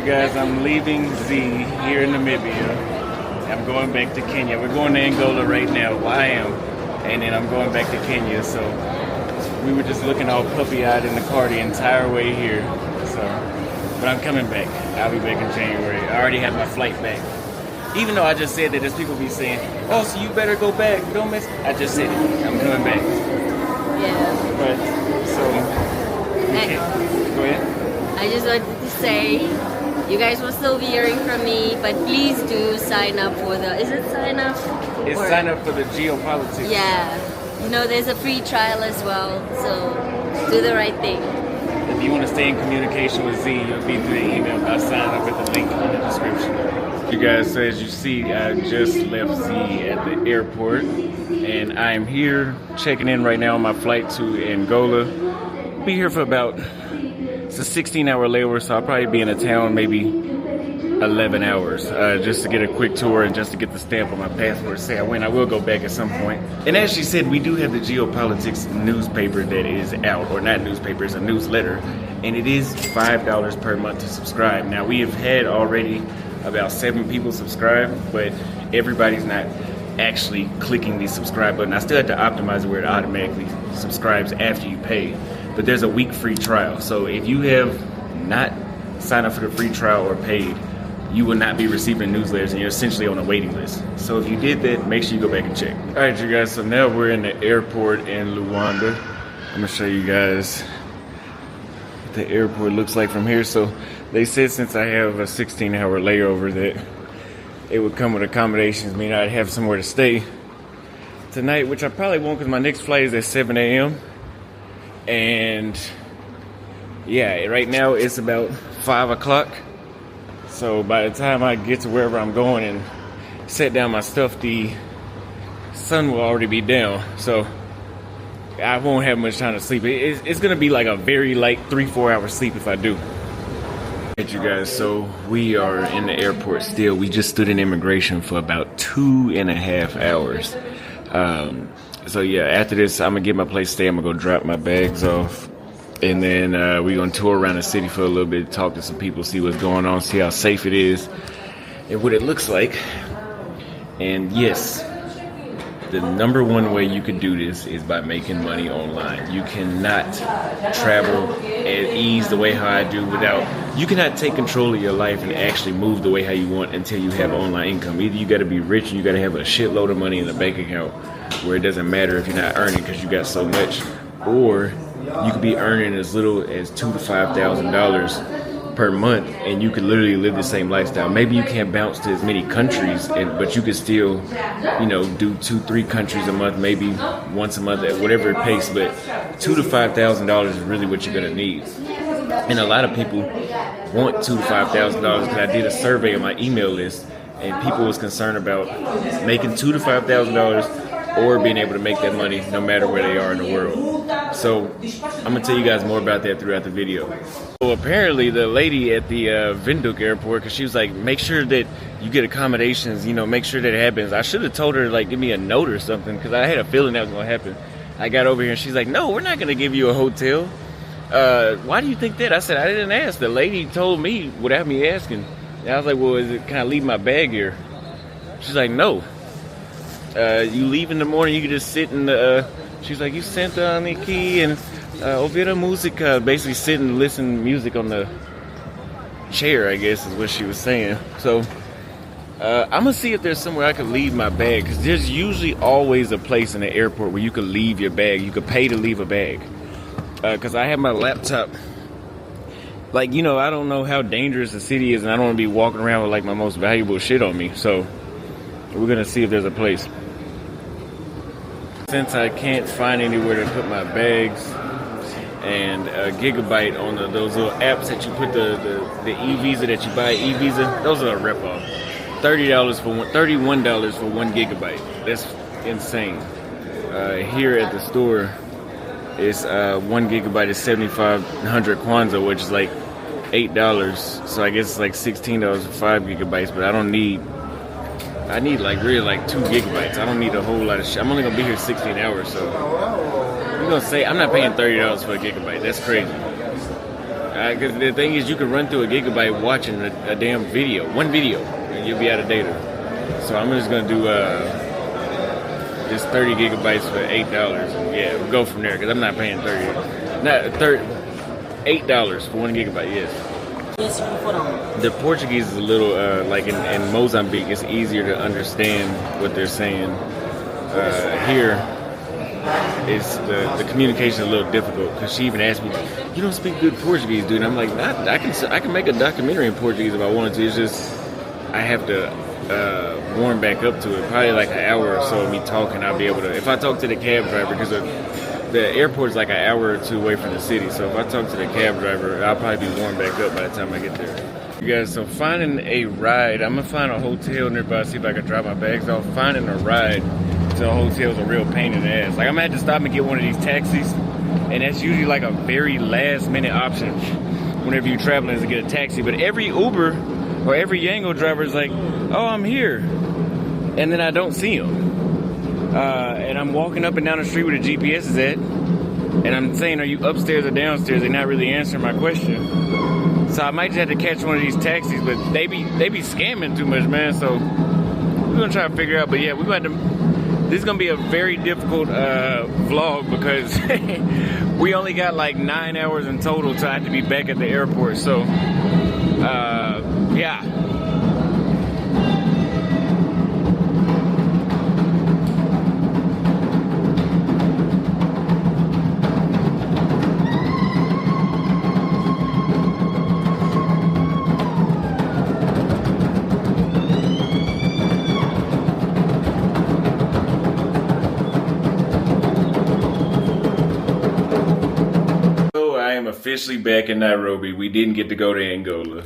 guys, I'm leaving Z here in Namibia. I'm going back to Kenya. We're going to Angola right now. Well, I am. And then I'm going back to Kenya. So we were just looking all puppy-eyed in the car the entire way here. So, but I'm coming back. I'll be back in January. I already have my flight back. Even though I just said that, there's people be saying, oh, so you better go back. Don't miss. I just said it. I'm coming back. Yeah. But, so, okay. Go ahead. I just wanted to say, you guys will still be hearing from me, but please do sign up for the, is it sign up? It's sign up for the geopolitics. Yeah. You know, there's a free trial as well, so do the right thing. If you want to stay in communication with Z, you'll be through the email by signing up at the link in the description. You guys, so as you see, I just left Z at the airport, and I am here checking in right now on my flight to Angola. Be here for about, it's a 16-hour layover, so I'll probably be in a town maybe 11 hours just to get a quick tour and just to get the stamp on my passport. Say I went, I will go back at some point. And as she said, we do have the geopolitics newspaper that is out, or not newspaper, it's a newsletter, and it is $5 per month to subscribe. Now we have had already about 7 people subscribe, but everybody's not actually clicking the subscribe button. I still have to optimize it where it automatically subscribes after you pay. But there's a week free trial. So if you have not signed up for the free trial or paid, you will not be receiving newsletters and you're essentially on a waiting list. So if you did that, make sure you go back and check. All right, you guys, so now we're in the airport in Luanda. I'm gonna show you guys what the airport looks like from here. So they said since I have a 16-hour layover that it would come with accommodations, meaning I'd have somewhere to stay tonight, which I probably won't because my next flight is at 7 a.m. And yeah, right now it's about 5 o'clock. So by the time I get to wherever I'm going and set down my stuff, the sun will already be down. So I won't have much time to sleep. It's going to be like a very light 3-4 hour sleep if I do. Alright, you guys, so we are in the airport still. We just stood in immigration for about 2.5 hours. So yeah, after this, I'm gonna get my place to stay. I'm gonna go drop my bags off, and then we're gonna tour around the city for a little bit, talk to some people, see what's going on, see how safe it is, and what it looks like. And yes, the number one way you can do this is by making money online. You cannot travel at ease the way how I do you cannot take control of your life and actually move the way how you want until you have online income. Either you gotta be rich and you gotta have a shitload of money in the bank account where it doesn't matter if you're not earning because you got so much, or you could be earning as little as $2,000 to $5,000 per month and you could literally live the same lifestyle. Maybe you can't bounce to as many countries, but you could still, do 2-3 countries a month, maybe once a month at whatever pace. But $2,000 to $5,000 is really what you're gonna need. And a lot of people want $2,000 to $5,000 because I did a survey on my email list, and people was concerned about making $2,000 to $5,000 or being able to make that money no matter where they are in the world. So I'm gonna tell you guys more about that throughout the video. So apparently the lady at the Windhoek airport, because she was like, make sure that you get accommodations, make sure that it happens. I should have told her to like give me a note or something, because I had a feeling that was gonna happen. I got over here and she's like, no, we're not gonna give you a hotel. Why do you think that? I said, I didn't ask. The lady told me without me asking. And I was like, well, can I leave my bag here? She's like, no. You leave in the morning, you can just sit in the, she's like, you senta on the key and ouvir música, basically sit and listen to music on the chair, I guess is what she was saying. So I'm gonna see if there's somewhere I could leave my bag, because there's usually always a place in the airport where you could leave your bag. You could pay to leave a bag. Because I have my laptop. Like, I don't know how dangerous the city is, and I don't want to be walking around with like my most valuable shit on me. So we're gonna see if there's a place. Since I can't find anywhere to put my bags, and Gigabyte on those little apps that you put the e-visa that you buy, e-visa, those are a rip-off. $31 for 1 gigabyte. That's insane. Here at the store, it's 1 gigabyte is 7,500 kwanza, which is like $8. So I guess it's like $16 for 5 gigabytes. But I need like really like 2 gigabytes. I don't need a whole lot of shit. I'm only gonna be here 16 hours, so I'm gonna say I'm not paying $30 for a gigabyte. That's crazy. Because the thing is, you can run through a gigabyte watching a damn video, one video, and you'll be out of data. So I'm just gonna do just 30 gigabytes for $8. And yeah, we'll go from there because I'm not paying $8 for 1 gigabyte. Yes. The Portuguese is a little like in Mozambique. It's easier to understand what they're saying. Here, it's the communication is a little difficult because she even asked me, "You don't speak good Portuguese, dude." And I'm like, I can make a documentary in Portuguese if I wanted to. It's just I have to warm back up to it. Probably like an hour or so of me talking, I'll be able to. If I talk to the cab driver, because the airport is like an hour or two away from the city, so if I talk to the cab driver, I'll probably be warmed back up by the time I get there. You guys, so finding a ride, I'm gonna find a hotel nearby, see if I can drop my bags off. Finding a ride to a hotel is a real pain in the ass. Like I'm gonna have to stop and get one of these taxis, and that's usually like a very last minute option whenever you're traveling is to get a taxi. But every Uber or every Yango driver is like, "Oh, I'm here," and then I don't see them. And I'm walking up and down the street where the GPS is at, and I'm saying, "Are you upstairs or downstairs?" They're not really answering my question. So I might just have to catch one of these taxis, but they be scamming too much, man. So we're gonna try to figure out. But yeah, this is gonna be a very difficult vlog because we only got like 9 hours in total till I have to be back at the airport. So yeah. Officially back in Nairobi. We didn't get to go to Angola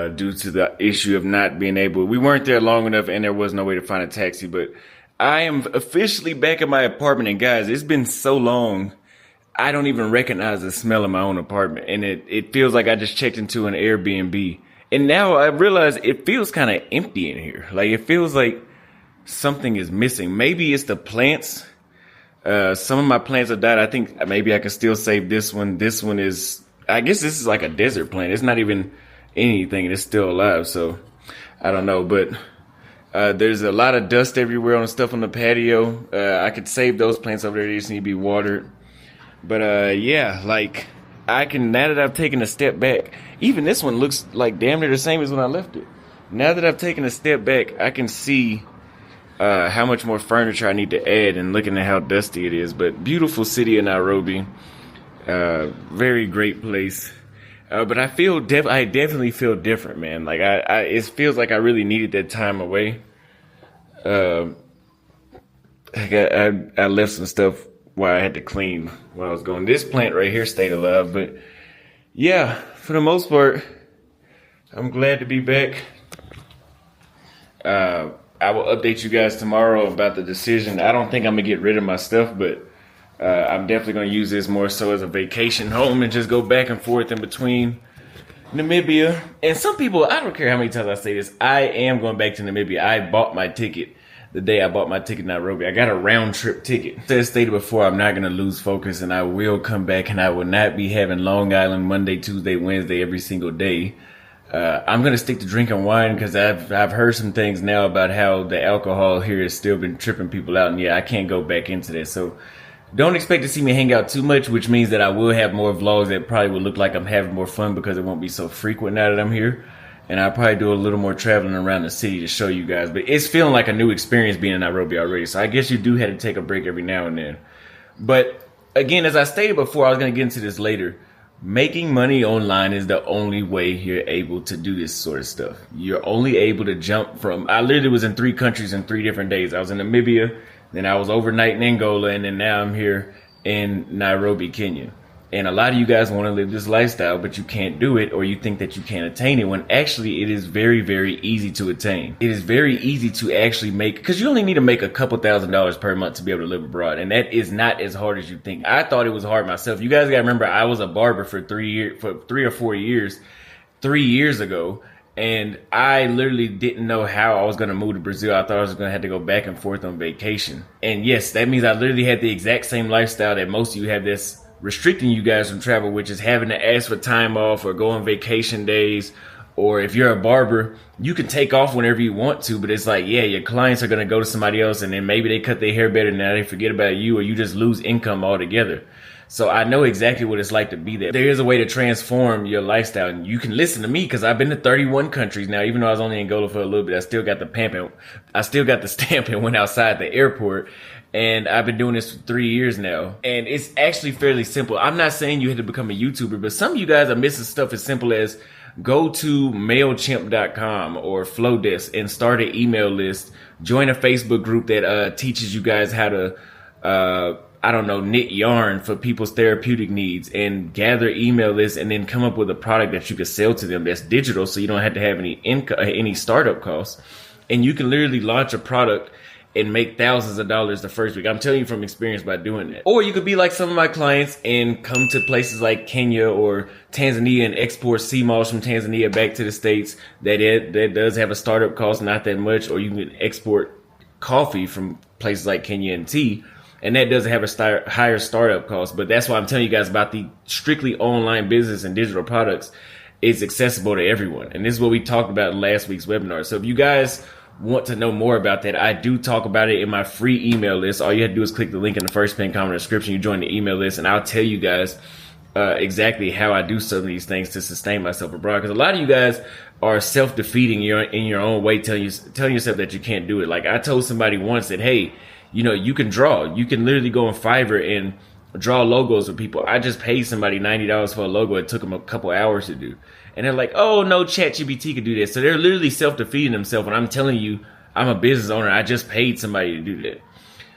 due to the issue of not being able. We weren't there long enough, and there was no way to find a taxi. But I am officially back at my apartment, and guys, it's been so long. I don't even recognize the smell of my own apartment, and it feels like I just checked into an Airbnb. And now I realize it feels kind of empty in here. Like it feels like something is missing. Maybe it's the plants. Some of my plants have died. I think maybe I can still save this one. This one is, I guess this is like a desert plant. It's not even anything. It's still alive. So I don't know, but there's a lot of dust everywhere on stuff on the patio. I could save those plants over there. They just need to be watered. But yeah, like I can, now that I've taken a step back, even this one looks like damn near the same as when I left it. Now that I've taken a step back, I can see how much more furniture I need to add, and looking at how dusty it is. But beautiful city of Nairobi, very great place. But I definitely feel different, man. Like it feels like I really needed that time away. I left some stuff while I had to clean while I was going. This plant right here stayed alive, but yeah, for the most part, I'm glad to be back. I will update you guys tomorrow about the decision. I don't think I'm gonna get rid of my stuff, but I'm definitely gonna use this more so as a vacation home and just go back and forth in between Namibia. And some people, I don't care how many times I say this, I am going back to Namibia. I bought my ticket the day I bought my ticket in Nairobi. I got a round trip ticket. As stated before, I'm not gonna lose focus, and I will come back, and I will not be having Long Island Monday, Tuesday, Wednesday every single day. I'm gonna stick to drinking wine because I've heard some things now about how the alcohol here has still been tripping people out, and yeah, I can't go back into that. So don't expect to see me hang out too much, which means that I will have more vlogs that probably will look like I'm having more fun because it won't be so frequent now that I'm here. And I'll probably do a little more traveling around the city to show you guys. But it's feeling like a new experience being in Nairobi already. So I guess you do have to take a break every now and then. But again, as I stated before, I was gonna get into this later. Making money online is the only way you're able to do this sort of stuff. You're only able to jump from, I literally was in 3 countries in 3 different days. I was in Namibia, then I was overnight in Angola, and then now I'm here in Nairobi, Kenya. And a lot of you guys want to live this lifestyle, but you can't do it, or you think that you can't attain it, when actually it is very, very easy to attain. It is very easy to actually make, because you only need to make a couple $1,000s per month to be able to live abroad. And that is not as hard as you think. I thought it was hard myself. You guys got to remember, I was a barber for 3 or 4 years, 3 years ago. And I literally didn't know how I was going to move to Brazil. I thought I was going to have to go back and forth on vacation. And yes, that means I literally had the exact same lifestyle that most of you have that's restricting you guys from travel, which is having to ask for time off or go on vacation days. Or if you're a barber, you can take off whenever you want to, but it's like, yeah, your clients are going to go to somebody else and then maybe they cut their hair better and now they forget about you, or you just lose income altogether. So I know exactly what it's like to be there. There is a way to transform your lifestyle, and you can listen to me because I've been to 31 countries now. Even though I was only in Angola for a little bit, I still got the stamp and went outside the airport. And I've been doing this for 3 years now. And it's actually fairly simple. I'm not saying you had to become a YouTuber, but some of you guys are missing stuff as simple as go to MailChimp.com or Flowdesk and start an email list. Join a Facebook group that teaches you guys how to, knit yarn for people's therapeutic needs, and gather email lists and then come up with a product that you can sell to them that's digital, so you don't have to have any startup costs. And you can literally launch a product and make thousands of dollars the first week. I'm telling you from experience by doing that. Or you could be like some of my clients and come to places like Kenya or Tanzania and export sea moss from Tanzania back to the States. That does have a startup cost, not that much. Or you can export coffee from places like Kenya and tea, and that doesn't have a higher startup cost. But that's why I'm telling you guys about the strictly online business and digital products. It's accessible to everyone. And this is what we talked about in last week's webinar. So if you guys want to know more about that, I do talk about it in my free email list. All you have to do is click the link in the first pinned comment description. You join the email list, and I'll tell you guys exactly how I do some of these things to sustain myself abroad. Because a lot of you guys are self-defeating in your own way, telling yourself that you can't do it. Like I told somebody once that, hey, you can draw. You can literally go on Fiverr and draw logos with people. I just paid somebody $90 for a logo. It took them a couple hours to do. And they're like, oh, no, ChatGPT could do this. So they're literally self-defeating themselves. And I'm telling you, I'm a business owner. I just paid somebody to do that.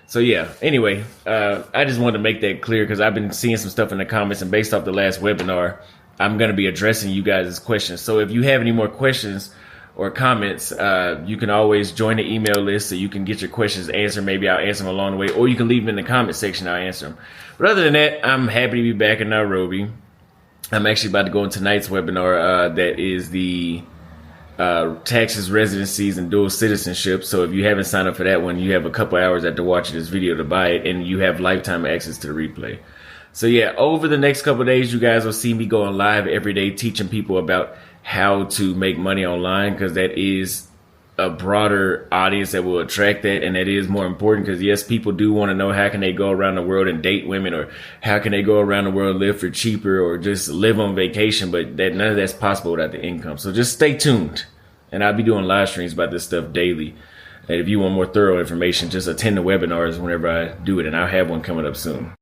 So, yeah, anyway, I just wanted to make that clear because I've been seeing some stuff in the comments. And based off the last webinar, I'm going to be addressing you guys' questions. So if you have any more questions or comments, you can always join the email list so you can get your questions answered. Maybe I'll answer them along the way. Or you can leave them in the comment section. I'll answer them. But other than that, I'm happy to be back in Nairobi. I'm actually about to go on tonight's webinar that is the taxes, residencies, and dual citizenship. So if you haven't signed up for that one, you have a couple hours after watching this video to buy it, and you have lifetime access to the replay. So yeah, over the next couple of days, you guys will see me going live every day teaching people about how to make money online, because that is a broader audience that will attract that, and that is more important because yes, people do want to know how can they go around the world and date women, or how can they go around the world and live for cheaper, or just live on vacation, but none of that's possible without the income. So just stay tuned, and I'll be doing live streams about this stuff daily. And if you want more thorough information, just attend the webinars whenever I do it, and I'll have one coming up soon.